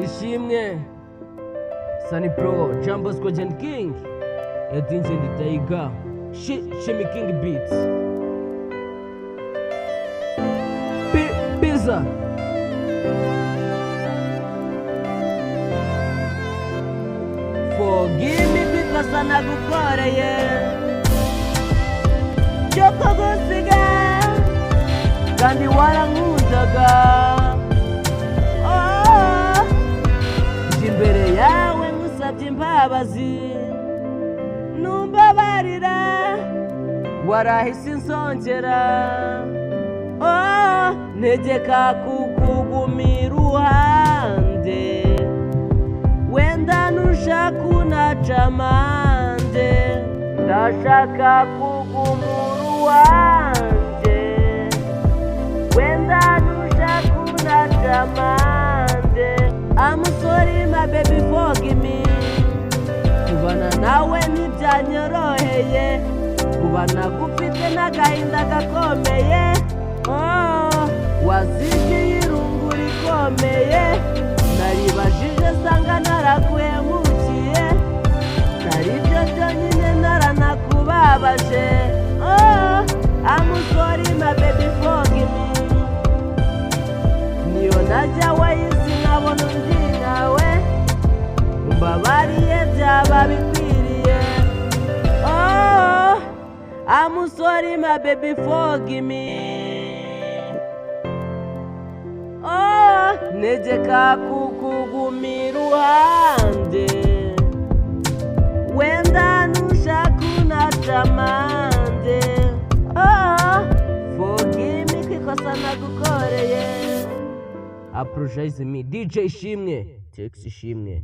Ishimwe Sunny Pro, Jumbo Squad and King Edinze Nditaiga Shimmy King Beats Pizza Forgive me because nagukoreye Cyoko gusiga kandi warankundaga imbere yawe ngusabye imbabazi numbabarira warahise insongera ntegeka kukugumira iruhande wenda nushaka unaca amande ndashaka kugumura uwanjye wenda nushaka unaca amande I'm sorry my baby forgive me kubana nawe ntibyanyoroheye kubana gufite n'agahinda gakomeye wazigiye irungu rikomeye naribajije sanga naraguhemukiye naribyo byonyine naranakubabaje I'm sorry my baby forgive me niyo najya wayisi nkabona undi nkawe umbabariye byaba bikwiriye I'm sorry my baby forgive me ntegeka kukugumira iruhande wenda nushaka unaca amande forgive me kwikosa nagukoreye Apologize me DJ Ishimwe Tex Ishimwe